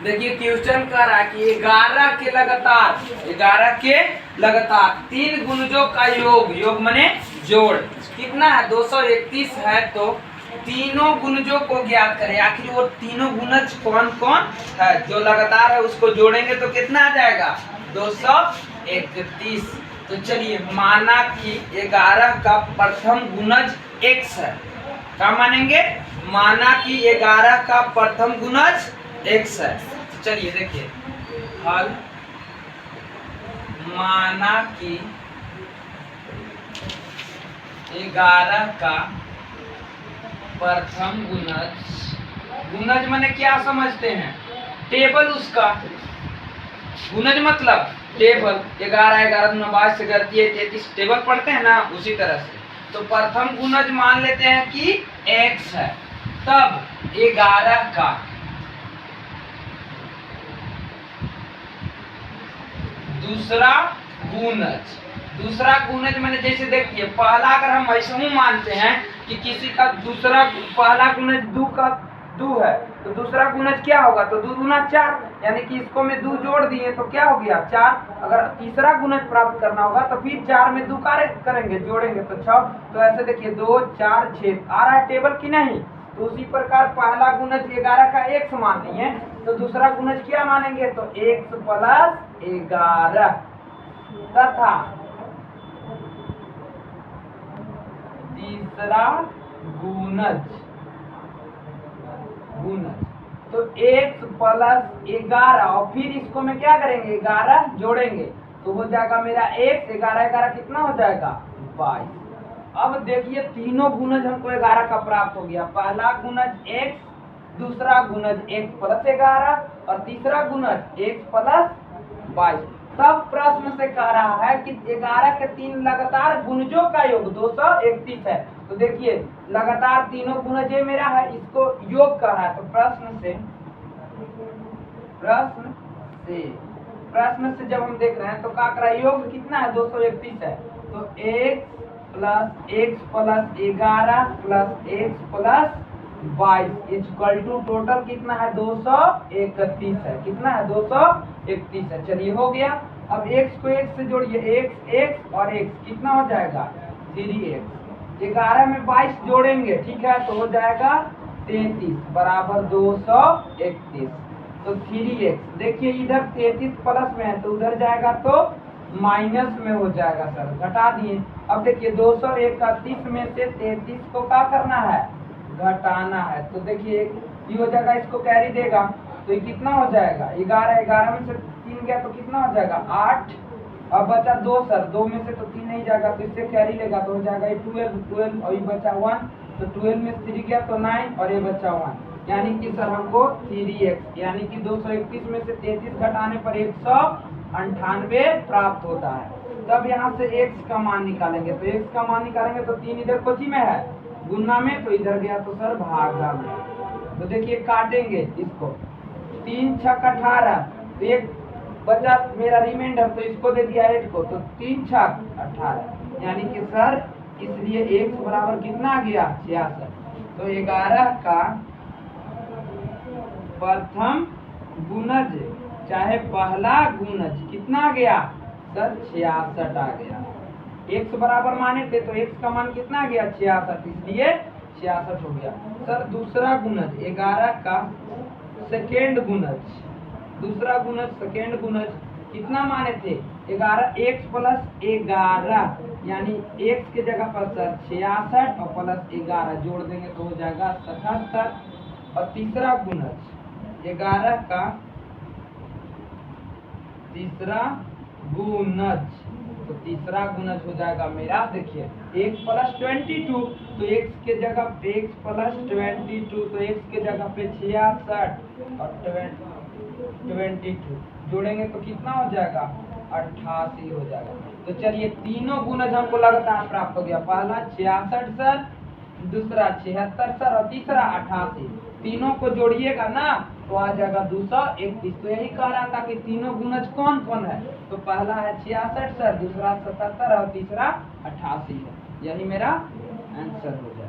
देखिए क्वेश्चन कह रहा है कि 11 के लगातार 3 गुणजों का योग माने जोड़ कितना है 231 है। तो तीनों गुणजों को ज्ञात करें, आखिर वो तीनों गुणज कौन कौन है जो लगातार है, उसको जोड़ेंगे तो कितना आ जाएगा 231। तो चलिए माना कि 11 का प्रथम गुणज x है। क्या मानेंगे? माना कि 11 का प्रथम गुणज x है। चलिए देखिए हल, माना कि 11 का प्रथम गुणज माने क्या समझते हैं? टेबल उसका। गुणज मतलब टेबल 11 11 दूना 22 से 33 टेबल पढ़ते हैं ना, उसी तरह से। तो प्रथम गुणज मान लेते हैं कि x है। तब 11 का दूसरा गुणज मैंने जैसे देखिए पहला अगर हम ऐसे ही मानते हैं कि किसी का दूसरा पहला गुणज 2 है तो दूसरा गुणज क्या होगा? तो 2 दूना 4, यानी कि इसको में 2 जोड़ दिए तो क्या हो गया 4। अगर तीसरा गुणज प्राप्त करना होगा तो फिर 4 में 2 करेंगे जोड़ेंगे तो 6। तो ऐसे देखिए 2 4 6 आ रहा है टेबल की नहीं। तो उसी प्रकार पहला गुणज 11 का x मान लिए तो दूसरा गुणज क्या मानेंगे? तो x + 11 तथा तीसरा गुणज तो x + 11 और फिर इसको में क्या करेंगे 11 जोड़ेंगे तो हो जाएगा मेरा x 11 11 कितना हो जाएगा 22। अब देखिए तीनों गुणज हमको 11 का प्राप्त हो गया। पहला गुणज x, दूसरा गुणज x + 11 और तीसरा गुणज x + 22। तब प्रश्न से कह रहा है कि 11 के 3 लगातार गुणजों का योग 231 है। तो देखिए लगातार तीनों गुणज ये मेरा है, इसको योग कर रहा है। तो प्रश्न से जब हम देख रहे हैं तो क्या कर रहा है? योग कितना है 231 है। तो x + x + 11 + x + 22 equal to total कितना है 231 है। कितना है 231 है। चलिए हो गया। अब x को x से जोड़िए, x और x कितना हो जाएगा 3x। 11 में 22 जोड़ेंगे, ठीक है, तो हो जाएगा 33 बराबर 231। तो 3x देखिए इधर 33 प्लस में है तो उधर जाएगा तो माइनस में हो जाएगा सर, घटा दिए। अब देखिए 231 में से 33 को क्या करना है? घटाना है। तो देखिए ये हो जाएगा, इसको कैरी देगा तो ये कितना हो जाएगा 11 11 में से 3 गया तो कितना हो जाएगा 8। अब बचा 2 सर, 2 में से तो 3 नहीं जाएगा तो इससे कैरी लेगा तो हो जाएगा 12 और ये बचा 1। तो 12 में 3 गया तो 9 और ये बचा 1, यानी कि सर हमको 3x यानी कि 231 में से 33 घटाने पर 198 प्राप्त होता है। तब यहाँ से x का मान निकालेंगे। तो x का मान निकालेंगे तो 3 इधर कोची में है गुना में, तो इधर गया तो सर भागा में। तो देखिए काटेंगे इसको, 3 6 18 तो एक बचा मेरा रिमाइंडर तो इसको दे दिया 8 को, तो 3 6 18 यानी कि सर इसलिए x बराबर कितना आ गया 66। तो 11 का प्रथम गुणज चाहे पहला गुणज कितना आ गया सर 66 आ गया। x बराबर माने थे तो x का मान कितना आ गया 66, इसलिए 66 हो गया। सर दूसरा गुणज 11 का सेकेंड गुणज, दूसरा गुणज सेकेंड गुणज कितना माने थे 11 x + 11 यानी x के जगह पर सर 66 और प्लस 11 जोड़ देंगे तो हो जाएगा 77। और तीसरा गुणज 11 का तीसरा गुणज, तो तीसरा गुणज हो जाएगा मेरा देखिए x + 22 तो x के जगह पे x + 22 तो x के जगह पे 66 और 22 जोड़ेंगे तो कितना हो जाएगा 88 हो जाएगा। तो चलिए तीनों गुणज हमको लगातार प्राप्त हो गया। पहला 66 सर, दूसरा 76 सर और तीसरा 88। तीनों को जोड़िएगा ना तो आ जाएगा 231। तो यही कह रहा था कि तीनों गुणज कौन कौन है? तो पहला है 66 सर, दूसरा 77 और तीसरा 88 है। यही मेरा आंसर हो जाएगा।